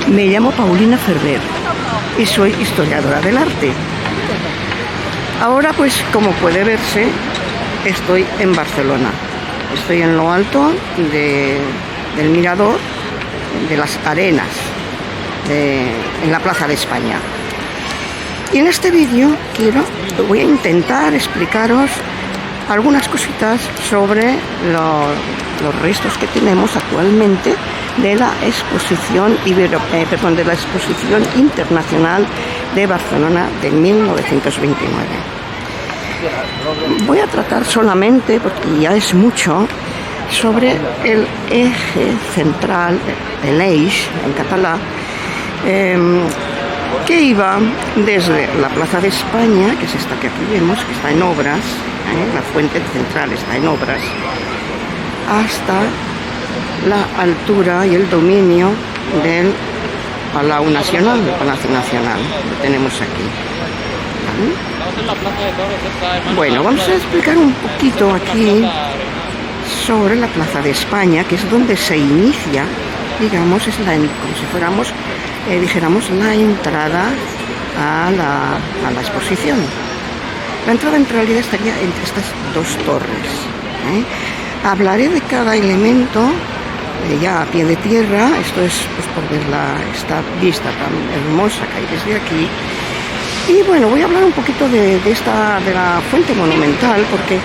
Me llamo Paulina Ferrer y soy historiadora del arte. Ahora, pues, como puede verse, estoy en Barcelona. Estoy en lo alto del mirador de las Arenas, en la Plaza de España. Y en este vídeo voy a intentar explicaros algunas cositas sobre los restos que tenemos actualmente de la exposición de la Exposición Internacional de Barcelona de 1929. Voy a tratar solamente, porque ya es mucho, sobre el eje central, el eix en catalán, que iba desde la Plaza de España, que es esta que aquí vemos, que está en obras, la fuente central está en obras, hasta la altura y el dominio del Palau Nacional, del Palacio Nacional, lo tenemos aquí. Bueno, vamos a explicar un poquito aquí sobre la Plaza de España, que es donde se inicia, digamos, como si fuéramos, dijéramos, la entrada a la exposición. La entrada en realidad estaría entre estas dos torres. Hablaré de cada elemento ya a pie de tierra. Esto es pues, por ver esta vista tan hermosa que hay desde aquí. Y bueno, voy a hablar un poquito de la fuente monumental, porque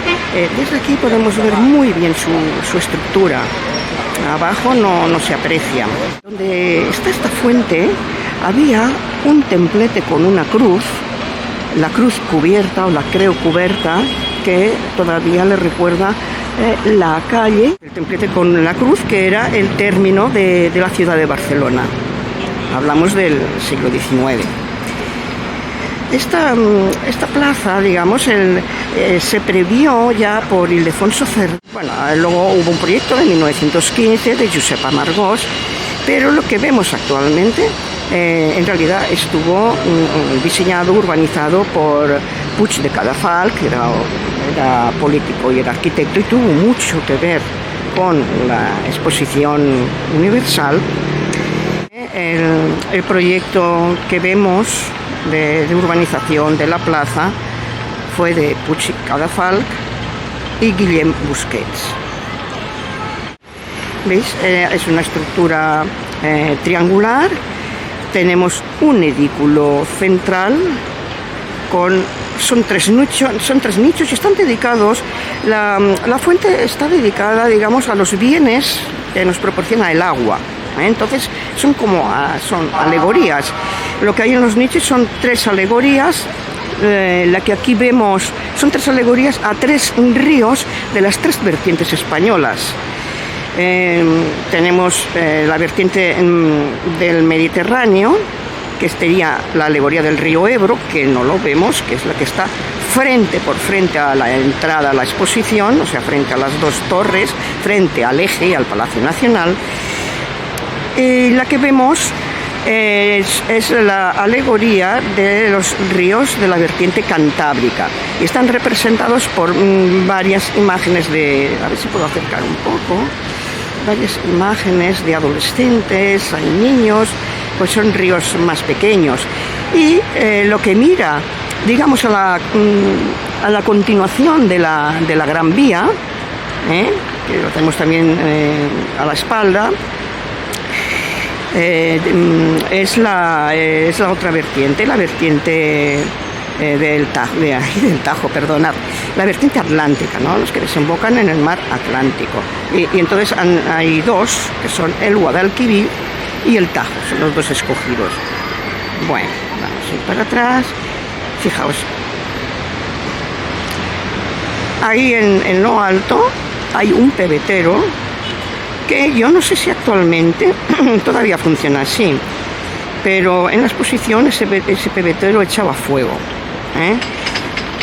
desde aquí podemos ver muy bien su estructura. Abajo no se aprecia. Donde está esta fuente había un templete con una cruz, la cruz cubierta o la creu cubierta, que todavía le recuerda la calle, el templete con la cruz, que era el término de la ciudad de Barcelona. Hablamos del siglo XIX. Esta plaza, digamos, se previó ya por Ildefonso Cerdà. Bueno, luego hubo un proyecto de 1915 de Josep Amargós, pero lo que vemos actualmente en realidad estuvo diseñado, urbanizado por Puig de Cadafalch, que era político y era arquitecto, y tuvo mucho que ver con la Exposición Universal. El proyecto que vemos de urbanización de la plaza fue de Puig de Cadafalch y Guillem Busquets. ¿Veis? Es una estructura triangular. Tenemos un edículo central son tres nichos y están dedicados. La fuente está dedicada, digamos, a los bienes que nos proporciona el agua. Entonces son alegorías. Lo que hay en los nichos son tres alegorías. La que aquí vemos son tres alegorías a tres ríos de las tres vertientes españolas. Tenemos la vertiente del Mediterráneo, que sería la alegoría del río Ebro, que no lo vemos, que es la que está frente a la entrada a la exposición, o sea, frente a las dos torres, frente al eje y al Palacio Nacional. Y la que vemos es la alegoría de los ríos de la vertiente cantábrica. Y están representados por varias imágenes a ver si puedo acercar un poco, varias imágenes de adolescentes, hay niños, pues son ríos más pequeños. Y lo que mira, digamos, a la continuación de la Gran Vía, que lo tenemos también a la espalda, es la otra vertiente, la vertiente del Tajo, perdonad, la vertiente atlántica, ¿no? Los que desembocan en el mar Atlántico. Y entonces hay dos, que son el Guadalquivir y el Tajo, son los dos escogidos. Bueno, vamos a ir para atrás. Fijaos, ahí en lo alto hay un pebetero, que yo no sé si actualmente todavía funciona así, pero en la exposición ese pebetero echaba fuego,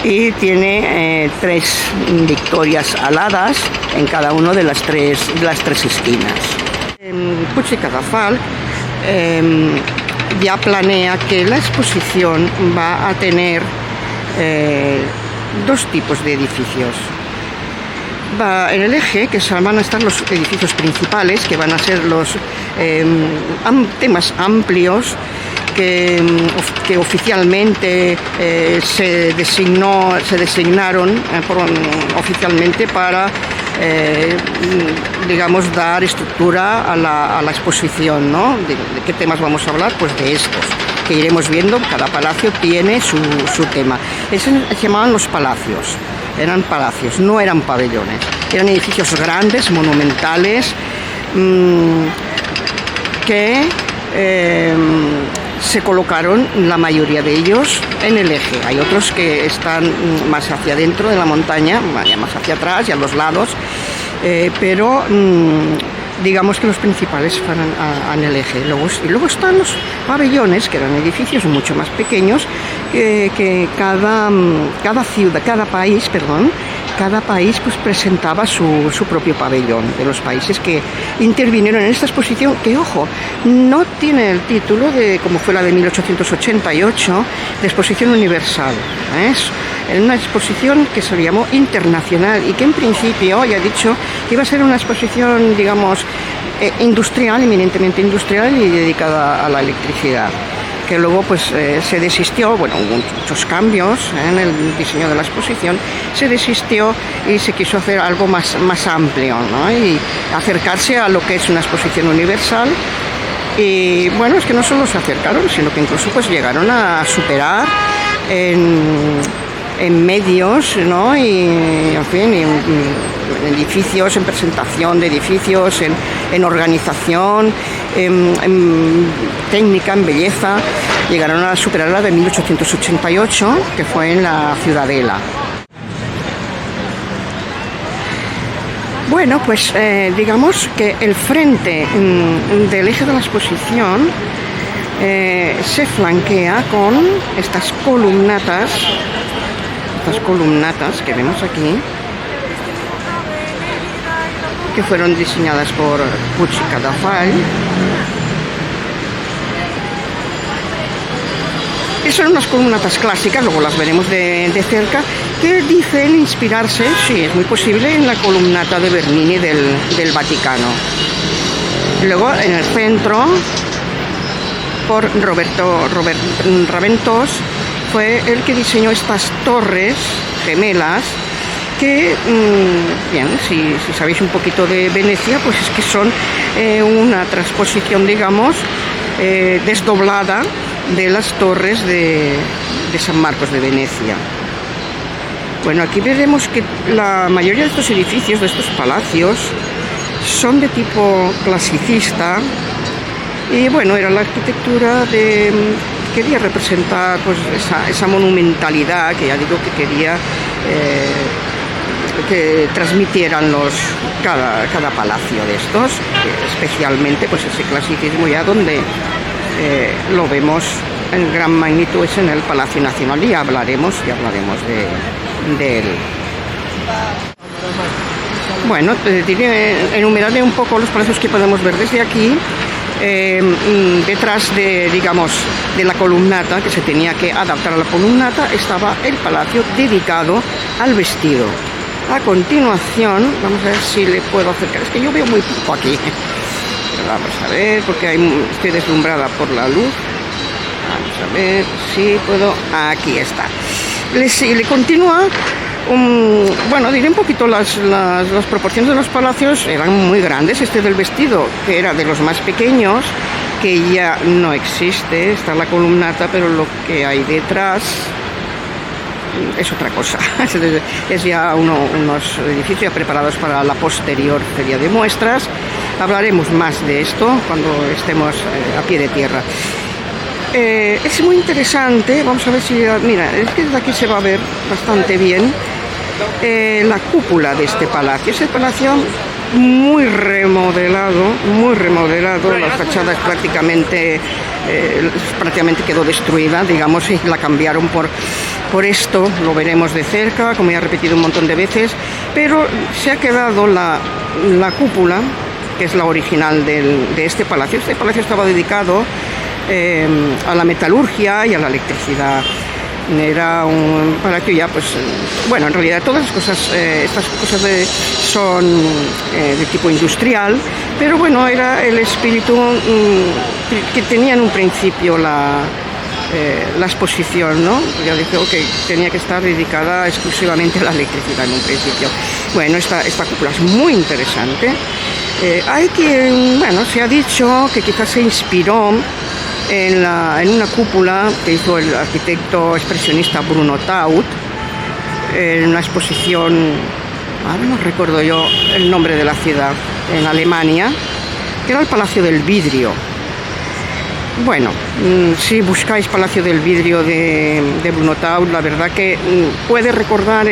y tiene tres victorias aladas en cada una de las tres esquinas. Puig de Cadafalch ya planea que la exposición va a tener dos tipos de edificios. en el eje, que van a estar los edificios principales, que van a ser los temas amplios que oficialmente se designaron oficialmente para digamos, dar estructura a la exposición, ¿no? ¿De qué temas vamos a hablar? Pues de estos, que iremos viendo. Cada palacio tiene su tema. Se llamaban los palacios. Eran palacios, no eran pabellones. Eran edificios grandes, monumentales, que se colocaron, la mayoría de ellos, en el eje. Hay otros que están más hacia adentro de la montaña, más hacia atrás y a los lados, pero digamos que los principales fueron en el eje. Luego están los pabellones, que eran edificios mucho más pequeños, que cada ciudad, cada país pues presentaba su propio pabellón, de los países que intervinieron en esta exposición, que, ojo, no tiene el título de, como fue la de 1888, de exposición universal. Es una exposición que se llamó internacional y que en principio, ya he dicho, iba a ser una exposición, digamos, industrial, eminentemente industrial y dedicada a la electricidad, que luego pues se desistió. Bueno, hubo muchos cambios en el diseño de la exposición, se desistió y se quiso hacer algo más amplio, ¿no? Y acercarse a lo que es una exposición universal. Y bueno, es que no solo se acercaron, sino que incluso pues llegaron a superar en medios, ¿no? Y en fin, en edificios, en presentación de edificios, en organización, en técnica, en belleza. Llegaron a superar la de 1888, que fue en la Ciudadela. Bueno, pues digamos que el frente del eje de la exposición se flanquea con estas columnatas que vemos aquí, que fueron diseñadas por Puig i Cadafall. Y son unas columnatas clásicas, luego las veremos de cerca, que dicen inspirarse, sí, es muy posible, en la columnata de Bernini del Vaticano. Luego, en el centro, por Robert Raventós, fue el que diseñó estas torres gemelas que, bien, si sabéis un poquito de Venecia, pues es que son una transposición, digamos, desdoblada de las torres de San Marcos de Venecia. Bueno, aquí veremos que la mayoría de estos edificios, de estos palacios, son de tipo clasicista. Y bueno, era la arquitectura quería representar pues esa monumentalidad que ya digo que quería que transmitieran cada palacio de estos, especialmente pues ese clasicismo, ya donde lo vemos en gran magnitud es en el Palacio Nacional, y hablaremos de él. Bueno, enumeraré un poco los palacios que podemos ver desde aquí. Detrás de la columnata, que se tenía que adaptar a la columnata, estaba el palacio dedicado al vestido. A continuación, vamos a ver si le puedo acercar, es que yo veo muy poco aquí. Vamos a ver, porque estoy deslumbrada por la luz. Vamos a ver si puedo. Aquí está. Le continúa. Bueno, diré un poquito las proporciones de los palacios. Eran muy grandes. Este del vestido, que era de los más pequeños, que ya no existe. Está la columnata, pero lo que hay detrás es otra cosa. Es ya unos edificios preparados para la posterior feria de muestras. Hablaremos más de esto cuando estemos a pie de tierra. Es muy interesante. Vamos a ver si... Mira, es que desde aquí se va a ver bastante bien la cúpula de este palacio. Es el palacio muy remodelado. La fachada es prácticamente quedó destruida, digamos, y la cambiaron por esto. Lo veremos de cerca, como ya he repetido un montón de veces, pero se ha quedado la cúpula, que es la original de este palacio. Este palacio estaba dedicado a la metalurgia y a la electricidad. Era un palacio ya, pues, bueno, en realidad todas las cosas, estas cosas son de tipo industrial, pero bueno, era el espíritu que tenía en un principio la exposición, ¿no? Ya dije que tenía que estar dedicada exclusivamente a la electricidad en un principio. Bueno, esta cúpula es muy interesante. Hay quien, bueno, se ha dicho que quizás se inspiró en una cúpula que hizo el arquitecto expresionista Bruno Taut en una exposición, ahora no recuerdo yo el nombre de la ciudad, en Alemania, que era el Palacio del Vidrio. Bueno, si buscáis Palacio del Vidrio de Bruno Taut, la verdad que puede recordar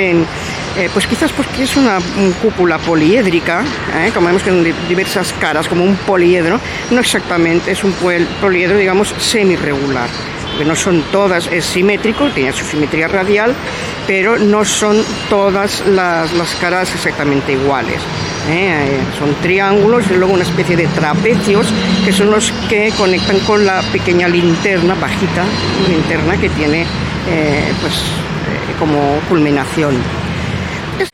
pues quizás porque es una cúpula poliédrica, como vemos que en diversas caras, como un poliedro, no exactamente, es un poliedro, digamos, semi-regular, porque no son todas, es simétrico, tiene su simetría radial, pero no son todas las caras exactamente iguales. Son triángulos y luego una especie de trapecios que son los que conectan con la pequeña linterna, bajita linterna que tiene como culminación.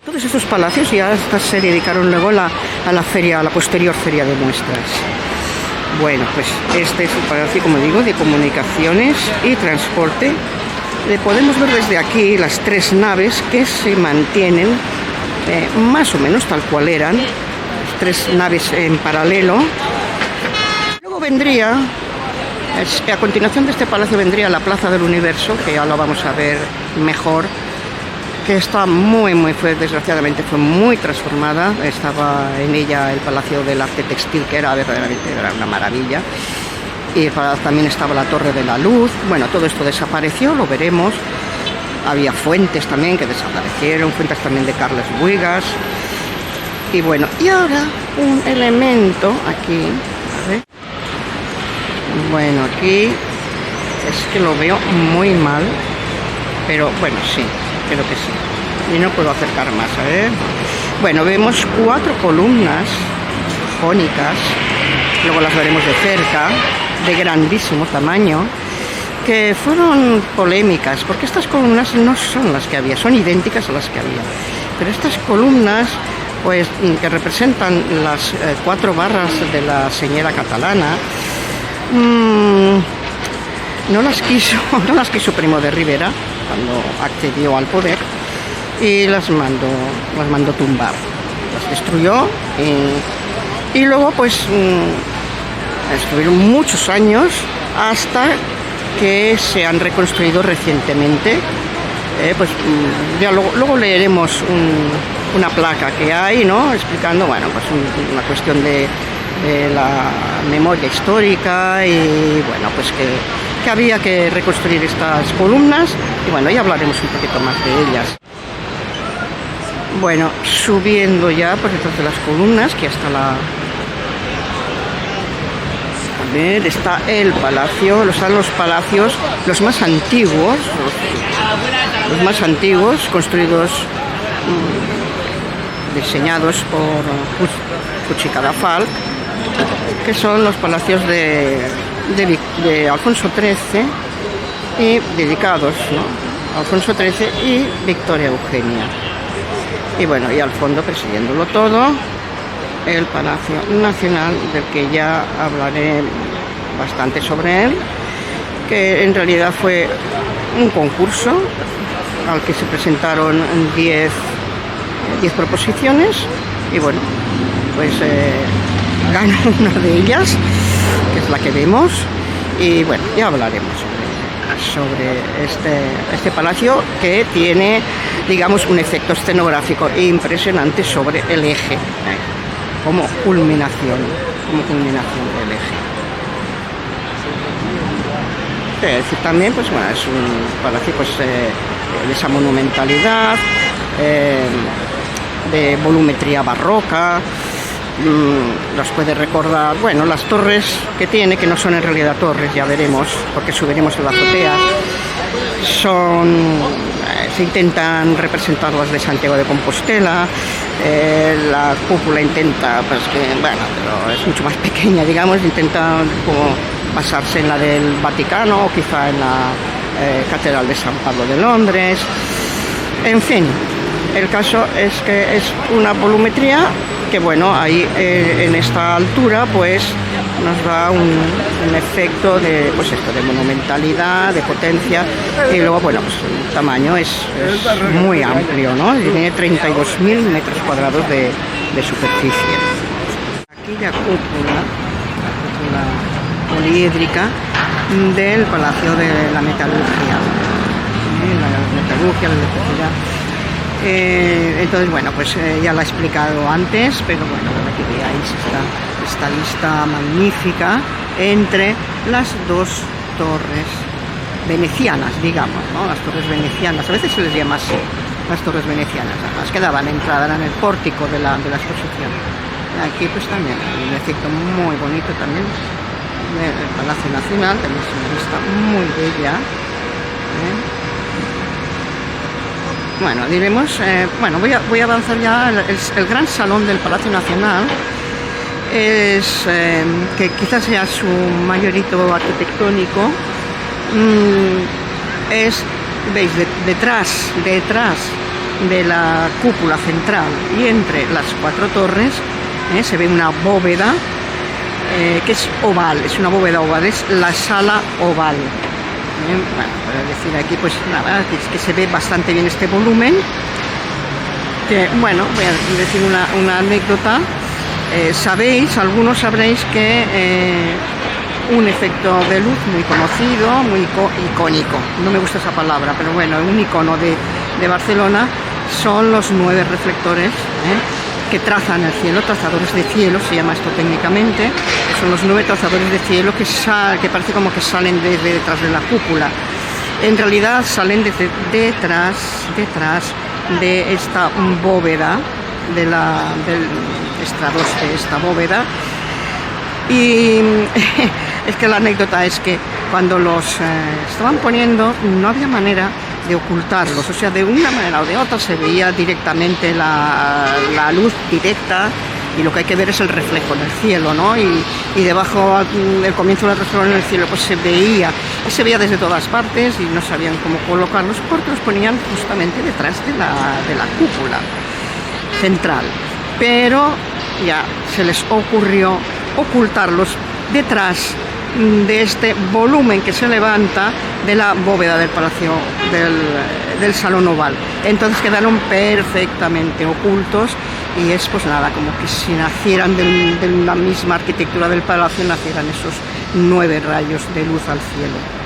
Todos estos palacios ya se dedicaron luego a la posterior feria de muestras. Bueno, pues este es el palacio, como digo, de comunicaciones y transporte. Podemos ver desde aquí las tres naves que se mantienen más o menos tal cual eran, tres naves en paralelo. Luego vendría, a continuación de este palacio vendría la Plaza del Universo, que ya lo vamos a ver mejor, que está desgraciadamente fue muy transformada. Estaba en ella el Palacio del Arte Textil, que era verdaderamente una maravilla, y también estaba la Torre de la Luz. Bueno, todo esto desapareció, lo veremos. Había fuentes también que desaparecieron, fuentes también de Carles Buigas. Y bueno, y ahora un elemento aquí, a ver. Bueno, aquí es que lo veo muy mal, pero bueno, sí, creo que sí. Y no puedo acercar más, a ver. Bueno, vemos 4 columnas jónicas, luego las veremos de cerca, de grandísimo tamaño, que fueron polémicas, porque estas columnas no son las que había, son idénticas a las que había. Pero estas columnas, pues, que representan las 4 barras de la señora catalana, no las quiso Primo de Rivera cuando accedió al poder, y las mandó tumbar, las destruyó, y luego pues estuvieron muchos años hasta que se han reconstruido recientemente. Pues ya luego leeremos una placa que hay, ¿no?, explicando, bueno, pues una cuestión de la memoria histórica, y bueno, pues que había que reconstruir estas columnas, y bueno, ya hablaremos un poquito más de ellas. Bueno, subiendo ya por detrás de las columnas, que hasta a ver, está el palacio, están los palacios, los más antiguos, construidos, diseñados por Puig i Cadafalch, que son los palacios de Alfonso XIII, y dedicados, ¿no?, a Alfonso XIII y Victoria Eugenia. Y bueno, y al fondo, presidiéndolo todo, el Palacio Nacional, del que ya hablaré bastante sobre él, que en realidad fue un concurso al que se presentaron 10 proposiciones, y bueno, pues ganó una de ellas, que es la que vemos, y bueno, ya hablaremos sobre este palacio, que tiene, digamos, un efecto escenográfico impresionante sobre el eje, como culminación del eje. Es decir, también, pues bueno, es un palacio, pues, de esa monumentalidad, de volumetría barroca. Nos puede recordar, bueno, las torres que tiene, que no son en realidad torres, ya veremos, porque subiremos a la azotea. Se intentan representar las de Santiago de Compostela. La cúpula intenta, pues, que, bueno, pero es mucho más pequeña, digamos, intenta como basarse en la del Vaticano, o quizá en Catedral de San Pablo de Londres, en fin. El caso es que es una volumetría que, bueno, ahí en esta altura pues nos da un efecto de, pues esto, de monumentalidad, de potencia, y luego, bueno, pues el tamaño es muy amplio, ¿no? Tiene 32.000 metros cuadrados de superficie. Aquella cúpula poliédrica del Palacio de la Metalurgia, la metalurgia, la electricidad. Entonces, bueno, pues ya la he explicado antes, pero bueno, para que veáis esta vista magnífica entre las dos torres venecianas, digamos, ¿no? Las torres venecianas, a veces se les llama así, las torres venecianas, además que daban entrada en el pórtico de la exposición. Aquí pues también hay un efecto muy bonito también del Palacio Nacional, también es una vista muy bella, ¿eh? Bueno, diremos, bueno, voy a avanzar ya. El gran salón del Palacio Nacional es, que quizás sea su mayor hito arquitectónico, es, veis, detrás de la cúpula central y entre las cuatro torres, se ve una bóveda que es oval, es una bóveda oval, es la sala oval. Bueno, para decir aquí, pues nada, es que se ve bastante bien este volumen. Que, bueno, voy a decir una anécdota. Sabéis, algunos sabréis que un efecto de luz muy conocido, muy icónico, no me gusta esa palabra, pero bueno, un icono de Barcelona son los 9 reflectores que trazan el cielo, trazadores de cielo, se llama esto técnicamente. Son los 9 trazadores de cielo que parece como que salen desde detrás de la cúpula. En realidad salen desde detrás de esta bóveda, del estrados de esta bóveda. Y es que la anécdota es que cuando los estaban poniendo no había manera de ocultarlos, o sea, de una manera o de otra se veía directamente la luz directa, y lo que hay que ver es el reflejo en el cielo, ¿no? Y debajo, el comienzo del reflejo en el cielo, pues se veía desde todas partes y no sabían cómo colocarlos porque los ponían justamente detrás de la cúpula central. Pero ya se les ocurrió ocultarlos detrás de este volumen que se levanta de la bóveda del palacio del Salón Oval. Entonces quedaron perfectamente ocultos, y es pues nada, como que si nacieran de la misma arquitectura del palacio, nacieran esos 9 rayos de luz al cielo.